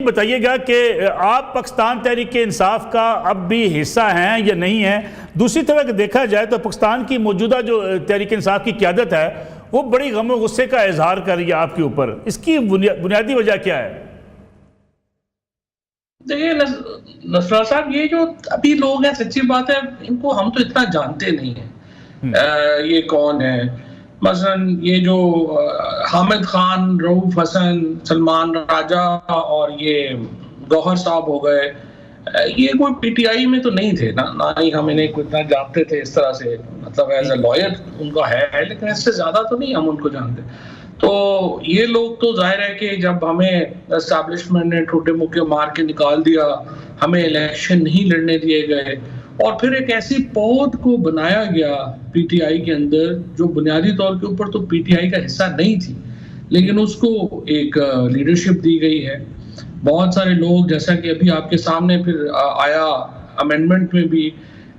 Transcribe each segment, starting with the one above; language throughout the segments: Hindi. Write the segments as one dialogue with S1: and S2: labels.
S1: बताइएगा कि आप पाकिस्तान तहरीक इंसाफ का अब भी हिस्सा हैं या नहीं हैं। दूसरी तरफ देखा जाए तो पाकिस्तान की मौजूदा जो तहरीक इंसाफ की क़यादत है वो बड़ी गम और गुस्से का इजहार कर रही है आपके ऊपर। इसकी बुनियादी वजह क्या है?
S2: देखिए नसरा साहब, ये जो अभी लोग हैं, सच्ची बात है, इनको हम तो इतना जानते नहीं है। ये कौन है? मसलन ये जो हामिद खान, रऊफ हसन, सलमान राजा और ये गौहर साहब हो गए, ये कोई पीटीआई में तो नहीं थे ना ही हम इन्हें इतना जानते थे इस तरह से। मतलब एज ए लॉयर उनका है, लेकिन इससे ज्यादा तो नहीं हम उनको जानते। तो ये लोग तो जाहिर है कि जब हमें एस्टैब्लिशमेंट ने ठोटे मुक्के मार के निकाल दिया, हमें इलेक्शन नहीं लड़ने दिए गए और फिर एक ऐसी पौध को बनाया गया पीटीआई के अंदर जो बुनियादी तौर के ऊपर तो पीटीआई का हिस्सा नहीं थी, लेकिन उसको एक लीडरशिप दी गई है। बहुत सारे लोग, जैसा कि अभी आपके सामने फिर आया अमेंडमेंट में भी,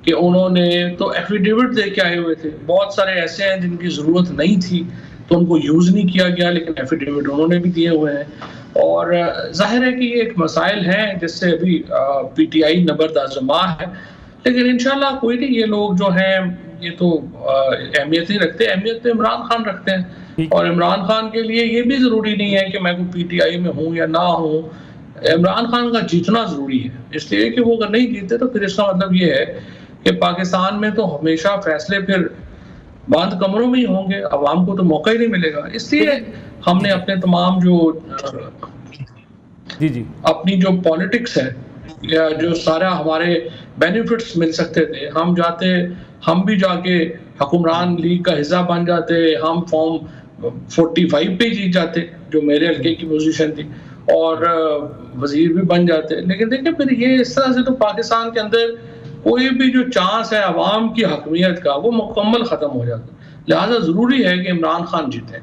S2: कि उन्होंने तो एफिडेविट दे के आए हुए थे। बहुत सारे ऐसे हैं जिनकी ज़रूरत नहीं थी तो उनको यूज़ नहीं किया गया, लेकिन एफिडेविट उन्होंने भी दिए हुए हैं। और जाहिर है कि ये एक मसाइल है जिससे अभी पीटीआई नबरदाजमा है, लेकिन इंशाल्लाह कोई नहीं, ये लोग जो हैं ये तो अहमियत ही रखते हैं। अहमियत तो इमरान खान रखते हैं और इमरान खान के लिए ये भी ज़रूरी नहीं है कि मैं कोई पीटीआई में हूँ या ना हूँ। इमरान खान का जीतना ज़रूरी है, इसलिए कि वो अगर नहीं जीते तो फिर इसका मतलब ये है कि पाकिस्तान में तो हमेशा फैसले फिर बंद कमरों में ही होंगे, अवाम को तो मौका ही नहीं मिलेगा। इसलिए हमने अपने तमाम जो अपनी जो पॉलिटिक्स है या जो सारा हमारे बेनिफिट्स मिल सकते थे, हम भी जाके हुक्मरान लीग का हिस्सा बन जाते, हम फॉर्म 45 पे जीत जाते जो मेरे हल्के की पोजीशन थी, और वजीर भी बन जाते। लेकिन देखिए फिर ये इस तरह से तो पाकिस्तान के अंदर कोई भी जो चांस है अवाम की हकमियत का वो मुकम्मल ख़त्म हो जाता। लिहाजा ज़रूरी है कि इमरान खान जीते।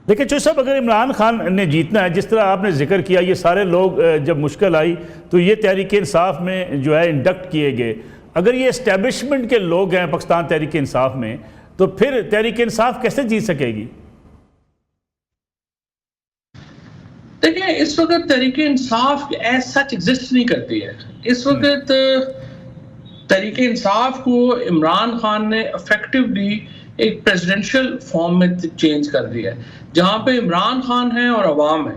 S1: देखिए चौधरी साहब, अगर इमरान खान ने जीतना है, जिस तरह आपने जिक्र किया, ये सारे लोग जब मुश्किल आई तो ये तहरीक इंसाफ में जो है इंडक्ट किए गए। अगर ये इस्टेब्लिशमेंट के लोग हैं पाकिस्तान तहरीक इंसाफ में, तो फिर तहरीक इंसाफ कैसे जीत सकेगी?
S2: देखिए इस वक्त Tehreek Insaf as such exist नहीं करती है। इस वक्त तहरीक इंसाफ को इमरान खान ने इफेक्टिवली एक प्रेसिडेंशियल फॉर्म में चेंज कर दिया है, जहां पे इमरान खान है और अवाम है।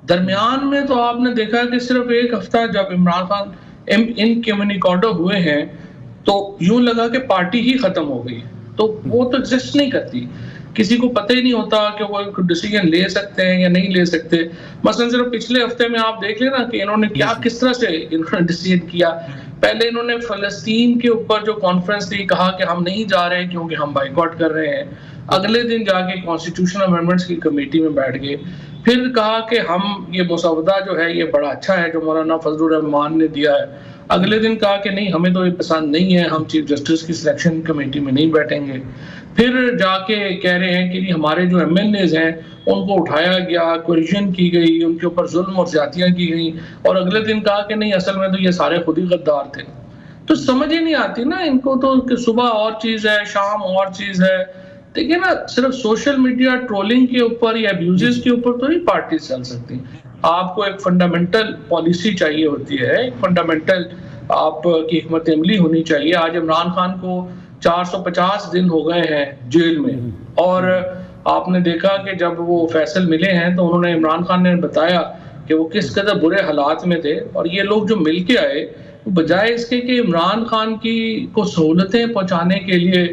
S2: दरमियान में तो आपने देखा कि सिर्फ एक हफ्ता जब इमरान खान इनकम्युनिकेटो हुए हैं तो यूं लगा कि पार्टी ही खत्म हो गई है। तो वो तो एग्जिस्ट नहीं करती, किसी को पता ही नहीं होता कि वो डिसीजन ले सकते हैं या नहीं ले सकते। मसलन सिर्फ पिछले हफ्ते में आप देख लेना कि इन्होंने किस तरह से इन्होंने डिसीजन किया। पहले इन्होंने फलस्तीन के ऊपर जो कॉन्फ्रेंस थी, कहा कि हम नहीं जा रहे क्योंकि हम बाइकआउट कर रहे हैं। अगले दिन जाके कॉन्स्टिट्यूशनल अमेंडमेंट्स की कमेटी में बैठ गए, फिर कहा कि हम ये मसौदा जो है ये बड़ा अच्छा है जो मौलाना फजलुर रहमान ने दिया है। अगले दिन कहा कि नहीं, हमें तो ये पसंद नहीं है, हम चीफ जस्टिस की सिलेक्शन कमेटी में नहीं बैठेंगे। फिर जाके कह रहे हैं कि हमारे जो एमएलएज हैं उनको उठाया गया, कोरिजन की गई, उनके ऊपर जुल्म और ज्यादतियां की गई, और अगले दिन कहा कि नहीं, असल में तो ये सारे खुद ही गद्दार थे। तो समझ ही नहीं आती ना इनको तो कि सुबह और चीज है, शाम और चीज है। देखिए ना, सिर्फ सोशल मीडिया ट्रोलिंग के ऊपर या अब्यूजेस के ऊपर तो नहीं पार्टी चल सकती। आपको एक फंडामेंटल पॉलिसी चाहिए होती है, एक फंडामेंटल आपकी हिकमत अमली होनी चाहिए। आज इमरान खान को 450 दिन हो गए हैं जेल में, और आपने देखा कि जब वो फैसल मिले हैं तो उन्होंने, इमरान खान ने बताया कि वो किस कदर बुरे हालात में थे, और ये लोग जो मिल के आए बजाय इसके कि इमरान खान की को सहूलतें पहुंचाने के लिए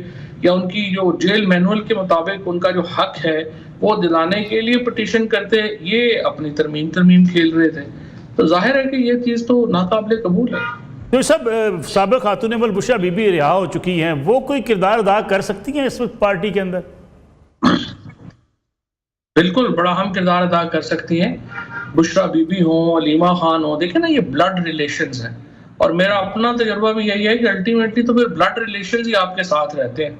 S2: या उनकी जो जेल मैनुअल के मुताबिक उनका जो हक है वो दिलाने के लिए पिटीशन करते, ये अपनी तरमीम खेल रहे थे। तो जाहिर है कि ये चीज़ तो नाकाबिले कबूल है।
S1: तो सब साबिक़ खातून अव्वल बुशरा बीबी रिहा हो चुकी हैं, वो कोई किरदार अदा कर सकती हैं इस वक्त पार्टी के अंदर?
S2: बिल्कुल बड़ा अहम किरदार अदा कर सकती हैं। बुशरा बीबी हो, अलीमा खान हो, देखे ना ये ब्लड रिलेशंस हैं, और मेरा अपना तजुर्बा भी यही है कि अल्टीमेटली तो फिर ब्लड रिलेशंस ही आपके साथ रहते हैं।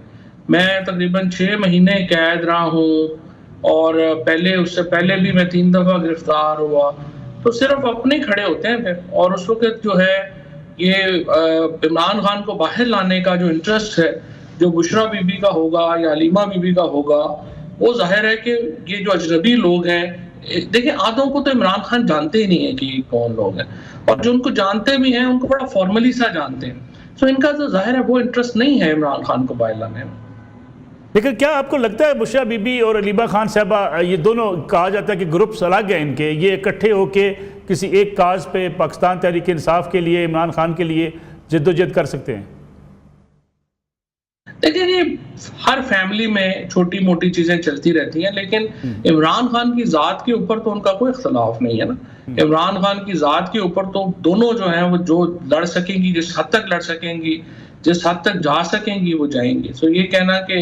S2: मैं तकरीबन 6 महीने कैद रहा हूँ, और उससे पहले भी मैं 3 दफ़ा गिरफ्तार हुआ। तो सिर्फ अपने खड़े होते हैं फिर, और उस वक्त जो है ये इमरान खान को बाहर लाने का जो इंटरेस्ट है, जो बुशरा बीबी का होगा या अलीमा बीबी का होगा, वो जाहिर है कि ये जो अजनबी लोग हैं देखिए आधों को तो इमरान खान जानते ही नहीं है कि कौन लोग हैं, और जो उनको जानते भी हैं उनको बड़ा फॉर्मली सा जानते हैं। सो इनका तो जाहिर है वो इंटरेस्ट नहीं है इमरान खान को बाहर लाने में।
S1: लेकिन क्या आपको लगता है बुशरा बीबी और अलीबा खान साहबा, ये दोनों कहा जाता है कि ग्रुप्स अलग हैं इनके, ये इकट्ठे होके किसी एक काज पे पाकिस्तान तहरीक इंसाफ के लिए, इमरान खान के लिए जद्दोजहद कर सकते हैं?
S2: देखिए ये हर फैमिली में छोटी मोटी चीजें चलती रहती हैं, लेकिन इमरान खान की जात के ऊपर तो उनका कोई इख्तलाफ नहीं है ना। इमरान खान की जात के ऊपर तो दोनों जो हैं वो जो लड़ सकेंगी, जिस हद तक लड़ सकेंगी, जिस हद तक जा सकेंगी वो जाएंगी। सो ये कहना कि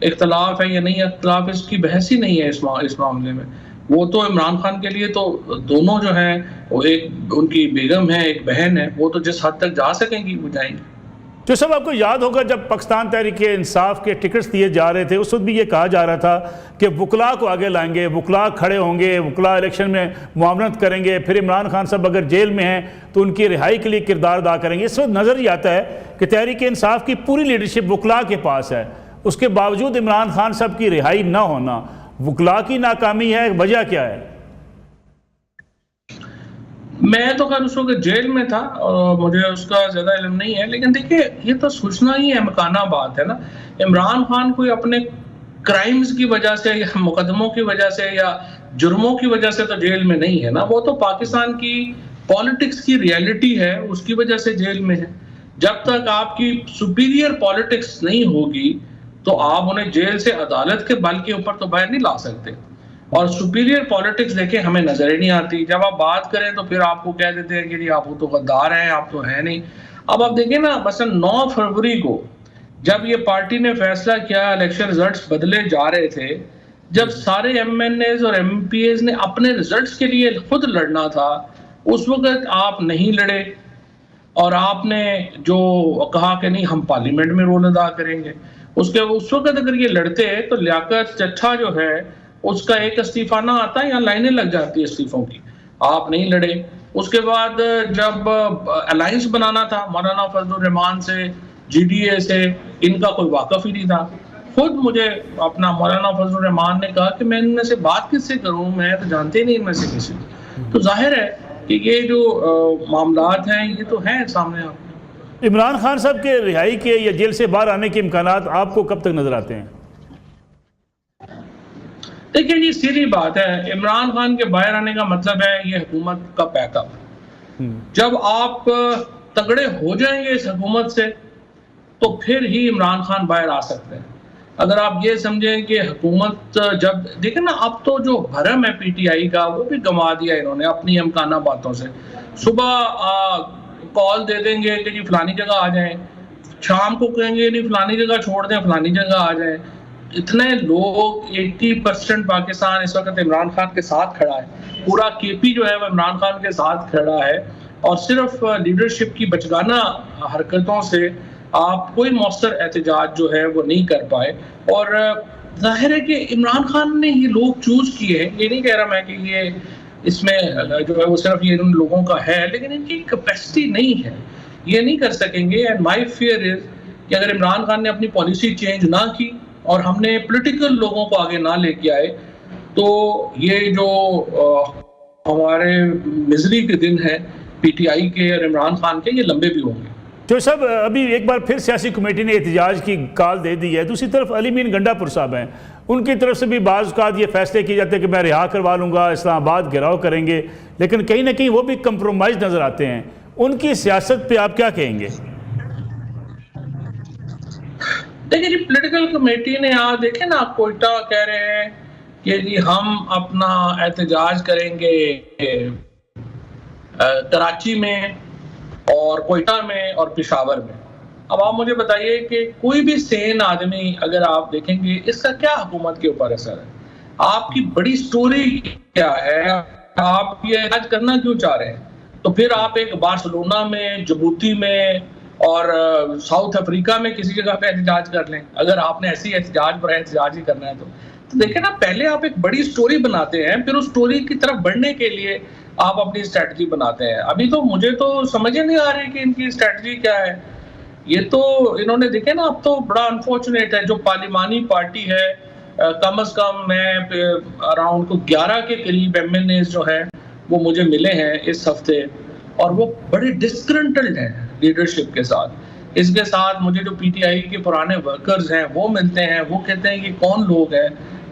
S2: इख्तलाफ है या नहीं इख्तलाफ, इसकी बहस ही नहीं है इस मामले में। वो तो इमरान खान के लिए तो दोनों जो हैं वो, एक उनकी बेगम है, एक बहन है, वो तो जिस हद तक जा सकेंगी वो जाएंगी।
S1: जो सब आपको याद होगा जब पाकिस्तान तहरीक इंसाफ के टिकट्स दिए जा रहे थे, उस वक्त भी ये कहा जा रहा था कि वकला को आगे लाएंगे, वकला खड़े होंगे, वकला इलेक्शन में मुआवनत करेंगे, फिर इमरान खान साहब अगर जेल में हैं तो उनकी रिहाई के लिए किरदार अदा करेंगे। इस वक्त नज़र ही आता है कि तहरीक इंसाफ की पूरी लीडरशिप वकला के पास है, उसके बावजूद इमरान खान साहब की रिहाई ना होना, वकला की नाकामी है, वजह क्या है?
S2: मैं तो खैर उस वक्त जेल में था और मुझे उसका ज्यादा इल्म नहीं है, लेकिन देखिए ये तो सोचना ही है, मकाना बात है ना। इमरान खान कोई अपने क्राइम्स की वजह से या मुकदमों की वजह से या जुर्मों की वजह से तो जेल में नहीं है ना, वो तो पाकिस्तान की पॉलिटिक्स की रियलिटी है, उसकी वजह से जेल में है। जब तक आपकी सुपीरियर पॉलिटिक्स नहीं होगी तो आप उन्हें जेल से अदालत के बल के ऊपर तो बाहर नहीं ला सकते। और सुपीरियर पॉलिटिक्स देखें हमें नजर ही नहीं आती। जब आप बात करें तो फिर आपको कह देते हैं कि जी आप तो गद्दार हैं, आप तो है नहीं। अब आप देखें ना, मसलन 9 फरवरी को जब ये पार्टी ने फैसला किया, इलेक्शन रिजल्ट्स बदले जा रहे थे, जब सारे एमएनएज और एमपीएज ने अपने रिजल्ट्स के लिए खुद लड़ना था, उस वक्त आप नहीं लड़े और आपने जो कहा कि नहीं हम पार्लियामेंट में रोल अदा करेंगे। उस वक्त अगर ये लड़ते तो लियाकत चट्ठा जो है उसका एक इस्तीफा ना आता, या लाइनें लग जाती है इस्तीफों की। आप नहीं लड़े। उसके बाद जब अलायंस बनाना था मौलाना फजलुर रहमान से, जीडीए से, इनका कोई वाकफ ही नहीं था। खुद मुझे अपना मौलाना फजलुर रहमान ने कहा कि मैं इनमें से बात किससे करूं, मैं तो जानते ही नहीं इनमें से किसी। तो जाहिर है कि ये जो मामलात हैं ये तो हैं सामने। आप
S1: इमरान खान साहब के रिहाई के या जेल से बाहर आने के इम्कानात आपको कब तक नजर आते हैं?
S2: देखिए जी सीधी बात है, इमरान खान के बाहर आने का मतलब है ये हुकूमत का पैकअप। जब आप तगड़े हो जाएंगे इस हुकूमत से तो फिर ही इमरान खान बाहर आ सकते हैं। अगर आप ये समझें कि हुकूमत, जब देखें ना, अब तो जो भरम है पीटीआई का वो भी गंवा दिया इन्होंने अपनी अमकाना बातों से। सुबह कॉल दे देंगे कि जी फलानी जगह आ जाएं, शाम को कहेंगे नहीं फलानी जगह छोड़ दें, फलानी जगह आ जाएं। इतने लोग 80% पाकिस्तान इस वक्त इमरान खान के साथ खड़ा है, पूरा केपी जो है वो इमरान खान के साथ खड़ा है, और सिर्फ लीडरशिप की बचगाना हरकतों से आप कोई मौसर एहतजाज जो है वो नहीं कर पाए। और जाहिर है कि इमरान खान ने ये लोग चूज किए हैं, ये नहीं कह रहा मैं कि ये इसमें जो है वो सिर्फ ये उन लोगों का है, लेकिन इनकी कैपेसिटी नहीं है, ये नहीं कर सकेंगे। एंड माई फियर इज कि अगर इमरान खान ने अपनी पॉलिसी चेंज ना की और हमने पॉलिटिकल लोगों को आगे ना लेके आए तो ये जो हमारे मिजरी के दिन है पीटीआई के और इमरान खान के, ये लंबे भी होंगे।
S1: जो सब अभी एक बार फिर सियासी कमेटी ने एहतजाज की कॉल दे दी है, दूसरी तरफ अली मीन गंडापुर साहब हैं, उनकी तरफ से भी बाज़ औक़ात ये फैसले किए जाते हैं कि मैं रिहा करवा लूँगा, इस्लामाबाद घेराव करेंगे, लेकिन कहीं ना कहीं वो भी कंप्रोमाइज़ नज़र आते हैं। उनकी सियासत पे आप क्या कहेंगे?
S2: देखिए जी पॉलिटिकल कमेटी ने आज देखे ना, कोयटा कह रहे हैं कि जी हम अपना एहतजाज करेंगे कराची में और कोयटा में और पेशावर में। अब आप मुझे बताइए कि कोई भी सेन आदमी अगर आप देखेंगे इसका क्या हुकूमत के ऊपर असर है, आपकी बड़ी स्टोरी क्या है, आप ये एहतजाज करना क्यों चाह रहे हैं? तो फिर आप एक बार्सिलोना में, जिबूती में और साउथ अफ्रीका में किसी जगह पे एहतजाज कर लें, अगर आपने ऐसी एहतजाज ही करना है तो देखिए ना, पहले आप एक बड़ी स्टोरी बनाते हैं, फिर उस स्टोरी की तरफ बढ़ने के लिए आप अपनी स्ट्रेटजी बनाते हैं। अभी तो मुझे तो समझ ही नहीं आ रही कि इनकी स्ट्रेटजी क्या है। ये तो इन्होंने देखे ना, अब तो बड़ा अनफॉर्चुनेट है, जो पार्लिमानी पार्टी है कम अज़ कम मैं अराउंड को 11 के करीब MNAs जो हैं वो मुझे मिले हैं इस हफ्ते, और वो बड़े डिस्ग्रंटल्ड हैं लीडरशिप के साथ। इसके साथ मुझे जो PTI के पुराने वर्कर्स हैं वो मिलते हैं, वो कहते हैं कि कौन लोग हैं,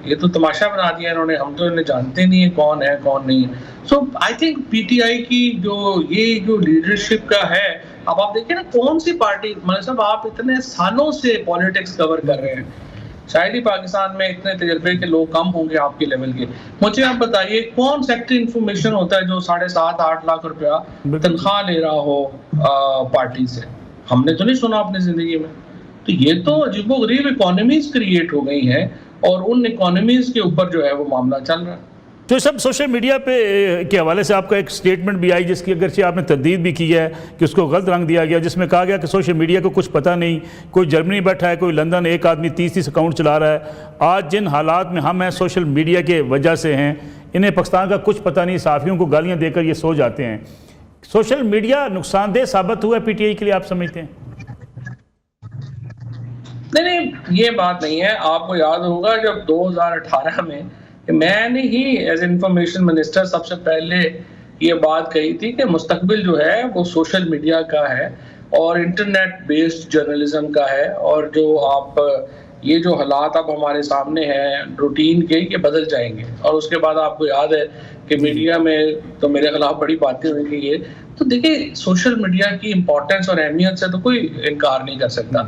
S2: ये तो तमाशा बना दिया इन्होंने, हम तो इन्हें जानते नहीं है कौन है कौन नहीं है। सो आई थिंक PTI की जो लीडरशिप का है, अब आप देखिए ना कौन सी पार्टी, मतलब साहब आप इतने सालों से पॉलिटिक्स कवर कर रहे हैं, शायद ही पाकिस्तान में इतने तजर्बे के लोग कम होंगे आपके लेवल के। मुझे आप बताइए कौन सेक्रेटरी इंफॉर्मेशन होता है जो 7.5-8 लाख रुपया तनख्वाह ले रहा हो पार्टी से? हमने तो नहीं सुना अपनी जिंदगी में। तो ये तो अजीबोगरीब इकोनॉमीज क्रिएट हो गई हैं, और उन इकोनॉमीज के ऊपर जो है वो मामला चल रहा है।
S1: तो सब सोशल मीडिया पे के हवाले से आपका एक स्टेटमेंट भी आई जिसकी अगरचे आपने तरदीद भी की है कि उसको गलत रंग दिया गया, जिसमें कहा गया कि सोशल मीडिया को कुछ पता नहीं, कोई जर्मनी बैठा है, कोई लंदन, एक आदमी 30 अकाउंट चला रहा है। आज जिन हालात में हम हैं सोशल मीडिया के वजह से हैं, इन्हें पाकिस्तान का कुछ पता नहीं, साफ़ियों को गालियाँ देकर ये सो जाते हैं। सोशल मीडिया नुकसानदेह साबित हुआ है PTI के लिए, आप समझते हैं?
S2: नहीं, ये बात नहीं है। आपको याद होगा जब 2018 में मैंने ही एज इंफॉर्मेशन मिनिस्टर सबसे पहले ये बात कही थी कि मुस्तकबिल जो है वो सोशल मीडिया का है और इंटरनेट बेस्ड जर्नलिज्म का है, और जो आप ये जो हालात अब हमारे सामने हैं रूटीन के, ये बदल जाएंगे। और उसके बाद आपको याद है कि मीडिया में तो मेरे खिलाफ बड़ी बातें हुई थी ये। तो देखिए सोशल मीडिया की इंपॉर्टेंस और अहमियत से तो कोई इनकार नहीं कर सकता।